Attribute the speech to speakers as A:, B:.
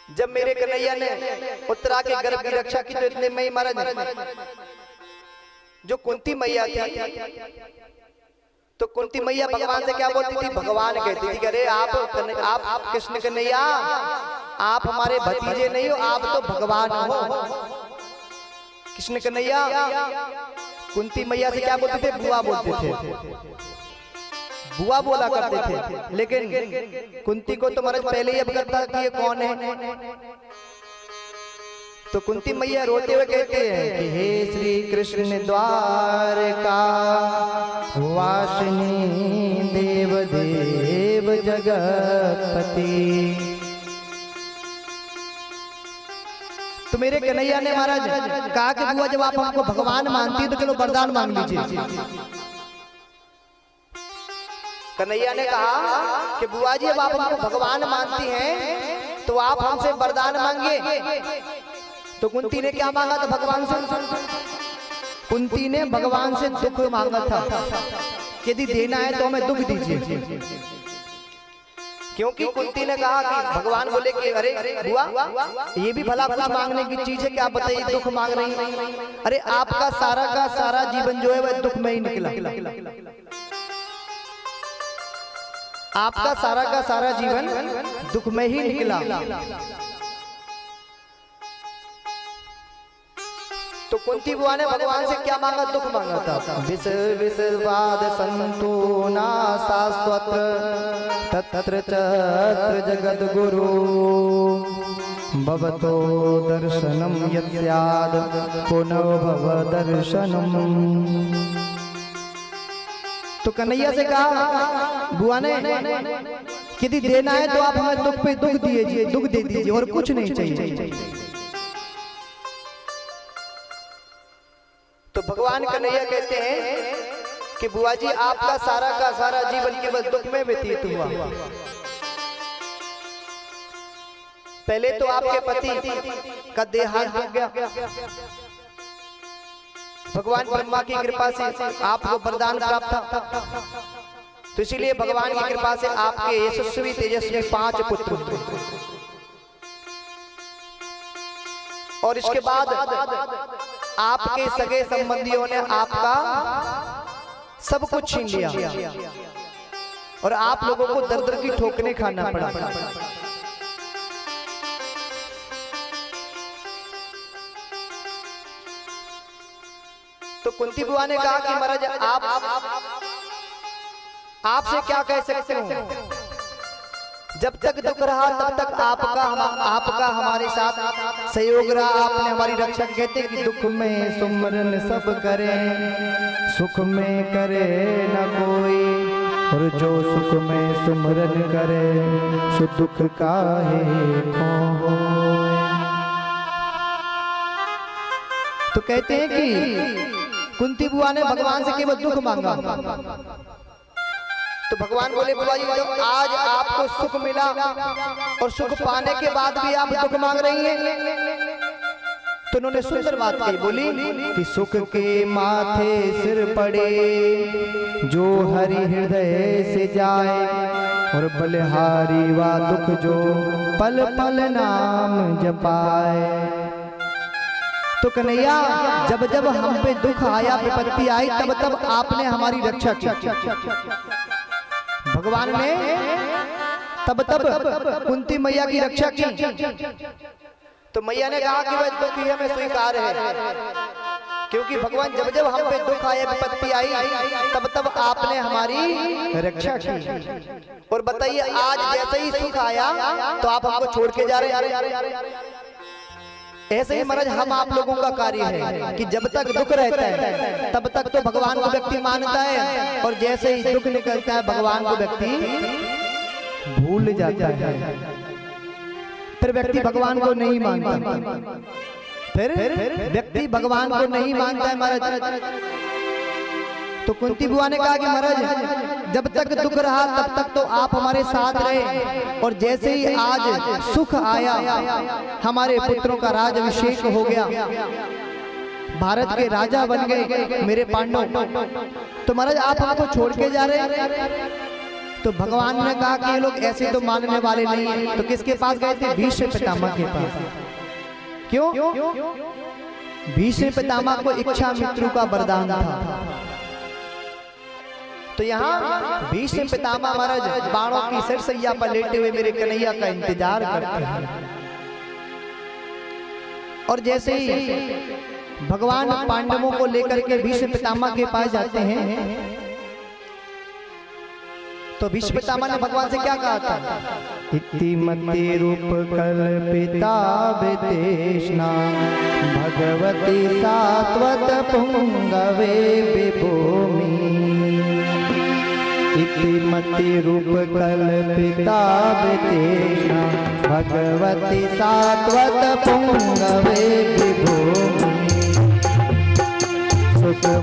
A: जब मेरे कन्हैया ने उत्तरा के गर्भ की रक्षा की तो इतने में ही महाराज जो कुंती मैया थी, तो कुंती मैया भगवान से क्या बोलती थी? भगवान कहती थी अरे आप कृष्ण कन्हैया, आप हमारे भतीजे नहीं हो, आप तो भगवान हो। कृष्ण कन्हैया कुंती मैया से क्या बोलते थे? बुआ बोलते थे, बुआ बोला करते थे। लेकिन कुंती को तो महाराज पहले ही अवगत था कि ये कौन है। तो कुंती मैया रोते हुए कहते हैं कि हे श्री कृष्ण द्वारका वासिनी देव देव जगतपति। तो मेरे कन्हैया ने महाराज कहा कि बुआ जब आप हमको भगवान मानती है तो चलो वरदान मांग लीजिए। कन्हैया ने कहा कि बुआ जी अब आप हमको भगवान मानती हैं तो आप हमसे वरदान मांगिए। तो कुंती ने क्या मांगा था भगवान से? कुंती ने भगवान से दुख मांगा था, यदि देना है तो हमें दुख दीजिए। क्योंकि कुंती ने कहा कि भगवान बोले कि अरे बुआ ये भी भला कुछ मांगने की चीज है क्या? आप बताइए दुख मांग रही हैं। अरे आपका सारा का सारा जीवन जो है वह दुख में ही निकला, आपका सारा का सारा जीवन दुख में ही निकला। तो कुंती बुआ ने भगवान से क्या मांगा? दुख मांगा था। विष विषवाद संतो ना शाश्वत तत्र चत्र जगद गुरु भवतो दर्शनम यस्याद पुनः भव दर्शनम। तो कन्हैया से कहा बुआ ने यदि देना है तो आप हमें दुख पे दुख दीजिए, दुख दे दीजिए और कुछ नहीं चाहिए। तो भगवान कन्हैया कहते हैं कि बुआ जी आपका सारा का सारा जीवन केवल दुख में व्यतीत हुआ। पहले तो आपके पति का देहांत हो गया, भगवान ब्रह्मा की कृपा से आपको वरदान प्राप्त था, तो इसीलिए भगवान की कृपा से आपके यशस्वी तेजस्वी 5 पुत्र हुए। और इसके बाद आपके सगे संबंधियों ने आपका सब कुछ छीन लिया और आप लोगों को दर दर की ठोकरें खाना पड़ा। तो कुंती बुआ ने कहा कि महाराज आपसे क्या कह सकते हो, जब तक दुख रहा तब तक आपका हमारे साथ सहयोग रहा, आपने हमारी रक्षा। कहते कि दुख में सुमरन सब करे, सुख में करे न कोई, और जो सुख में सुमरन करे सो दुख काहे को। तो कहते हैं कि कुंती बुआ ने भगवान से केवल दुख मांगा। तो भगवान बोले बुआ जी जब आज आपको सुख मिला और सुख पाने के बाद भी आप दुख मांग रही हैं, तो उन्होंने सुंदर बात कही, बोली कि सुख के माथे सिर पड़े जो हरि हृदय से जाए, और बलिहारी वा दुख जो पल पल नाम जपाए। तो कन्हैया जब जब हम पे दुख आया, विपत्ति आई, तब तब आपने हमारी रक्षा की। भगवान ने तब तब कुंती मैया की रक्षा की। तो मैया ने कहा कि वह दुख ही हमें स्वीकार है, क्योंकि भगवान जब जब हम पे दुख आया, विपत्ति आई, तब तब आपने हमारी रक्षा की। और बताइए आज जैसे ही सुख आया तो आप हमको छोड़ के जा रहे हैं। ऐसे ही महाराज हम आप लोगों का कार्य है कि जब तक दुख रहता है तब तक तो भगवान को व्यक्ति मानता है, और जैसे ही दुख निकलता है भगवान को व्यक्ति भूल जाता है। फिर व्यक्ति भगवान को नहीं मानता, फिर व्यक्ति भगवान को नहीं मानता है महाराज। तो कुंती बुआ ने कहा कि महाराज जब तक दुख रहा तब तक तो आप हमारे साथ रहे, और जैसे ही आज सुख आया, हमारे पुत्रों का राज अभिषेक हो गया, भारत के राजा बन गए मेरे पांडव, तो महाराज आप हमको छोड़ के जा रहे हैं। तो भगवान ने कहा कि ये लोग ऐसे तो मानने वाले नहीं हैं, तो किसके पास गए थे? भीष्म पितामह के पास। क्यों? भीष्म पितामह को इच्छा मृत्यु का वरदान था। तो यहाँ भीष्म पितामह महाराज बाणों की सरसैया पर लेटे हुए मेरे कन्हैया का इंतजार करते हैं। और जैसे ही भगवान पांडवों को लेकर के भीष्म पितामह के पास जाते हैं, तो भीष्म पितामह ने भगवान से क्या कहा था? इति मति रूप कल्पिता वितेष्णा भगवती सात्वत पुंगवे विभूमि। इति मति रूप कल्पिता वितेष्णा भगवती सात्वत पुंगवे विभूमि।